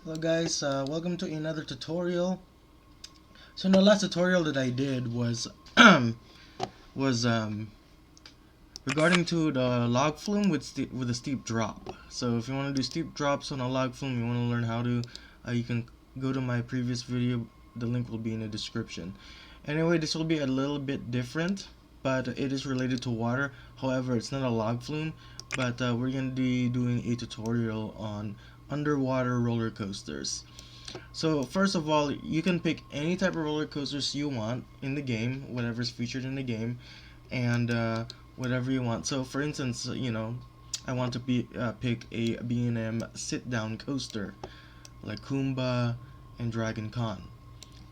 Hello guys, welcome to another tutorial. So in the last tutorial that I did was was regarding to the log flume with a steep drop. So if you want to do steep drops on a log flume, you want to learn how to, you can go to my previous video. The link will be in the description. Anyway, this will be a little bit different, but it is related to water. However, it's not a log flume, but we're going to be doing a tutorial on underwater roller coasters. So first of all, you can pick any type of roller coasters you want in the game, whatever's featured in the game, and whatever you want. So for instance, I want to pick a B&M sit-down coaster like Kumba and Dragon Con.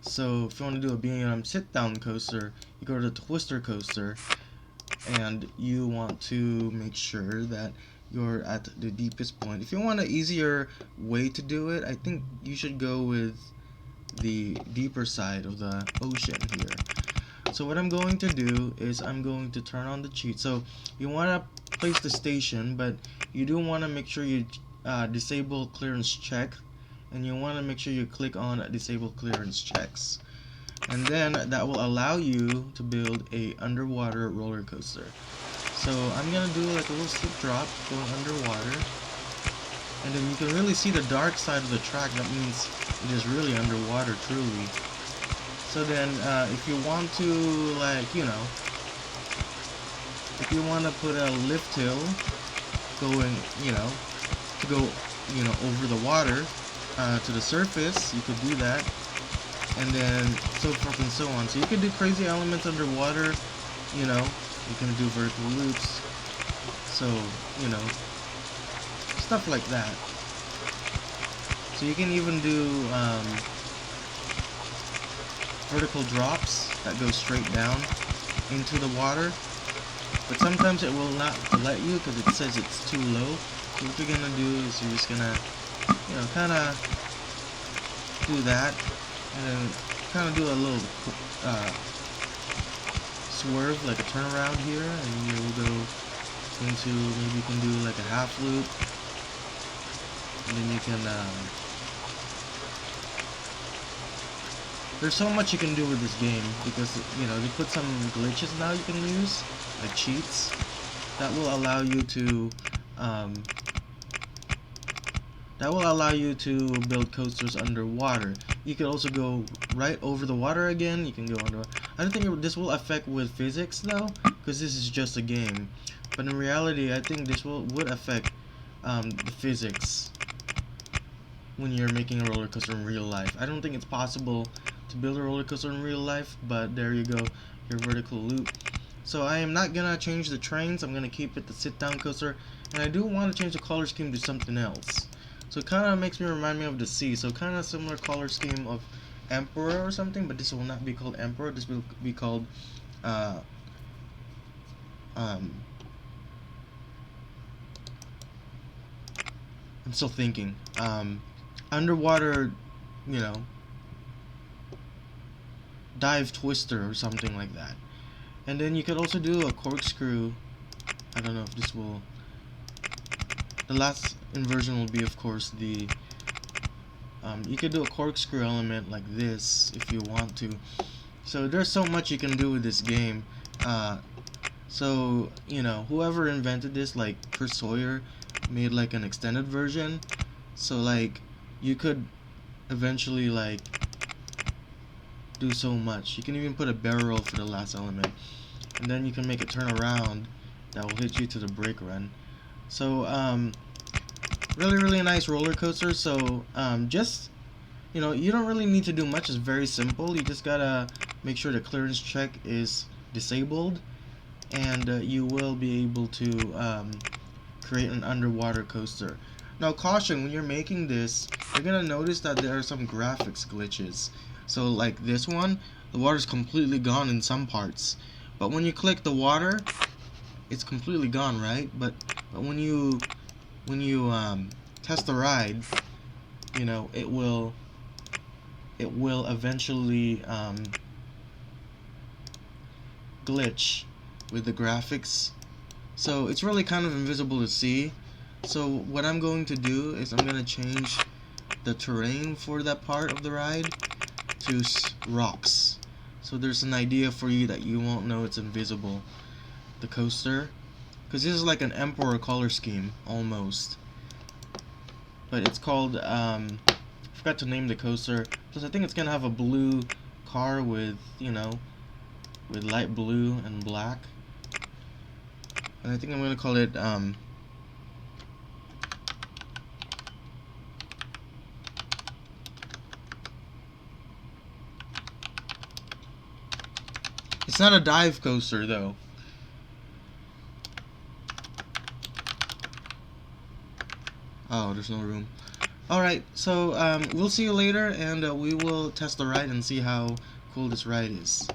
So if you want to do a B&M sit-down coaster, you go to the Twister coaster, and you want to make sure that you're at the deepest point. If you want an easier way to do it, I think you should go with the deeper side of the ocean here. So what I'm going to do is I'm going to turn on the cheat. So you want to place the station, but you do want to make sure you disable clearance check, and you want to make sure you click on disable clearance checks, and then that will allow you to build a underwater roller coaster. So I'm gonna do like a little steep drop going underwater, and then you can really see the dark side of the track. That means it is really underwater, truly. So then if you want to, like, if you want to put a lift hill going, to go, over the water to the surface, you could do that, and then so forth and so on. So you can do crazy elements underwater, you can do vertical loops, so stuff like that. So you can even do vertical drops that go straight down into the water, but sometimes it will not let you because it says it's too low. So what you're gonna do is you're just gonna kind of do that, and then kind of do a little swerve, like a turnaround here, and you'll go into, maybe you can do like a half loop, and then you can there's so much you can do with this game, because they put some glitches now you can use, like cheats, that will allow you to build coasters underwater. You could also go right over the water again. You can go under. I don't think this will affect with physics though, because this is just a game. But in reality, I think this would affect the physics when you're making a roller coaster in real life. I don't think it's possible to build a roller coaster in real life, but there you go, your vertical loop. So I am not gonna change the trains. I'm gonna keep it the sit-down coaster, and I do want to change the color scheme to something else. So it kind of makes me remind me of the sea. So kind of similar color scheme of Emperor or something, but this will not be called Emperor. This will be called I'm still thinking. Underwater, Dive Twister or something like that. And then you could also do a corkscrew. I don't know if this will. The last inversion will be, of course, the you could do a corkscrew element like this if you want to. So there's so much you can do with this game. So whoever invented this, like Chris Sawyer, made like an extended version. So like you could eventually like do so much. You can even put a barrel for the last element, and then you can make it turn around. That will hit you to the brake run. So really nice roller coaster. So just you don't really need to do much. It's very simple. You just gotta make sure the clearance check is disabled, and you will be able to create an underwater coaster. Now caution, when you're making this, you're gonna notice that there are some graphics glitches. So like this one, the water's completely gone in some parts, but when you click the water, it's completely gone, right? But when you test the ride, it will eventually glitch with the graphics. So it's really kind of invisible to see. So what I'm going to do is I'm going to change the terrain for that part of the ride to rocks. So there's an idea for you that you won't know it's invisible. The coaster, because this is like an Emperor color scheme almost, but it's called I forgot to name the coaster. Plus I think it's gonna have a blue car with, you know, with light blue and black, and I think I'm gonna call it it's not a dive coaster though. Oh, there's no room. Alright, so we'll see you later, and we will test the ride and see how cool this ride is.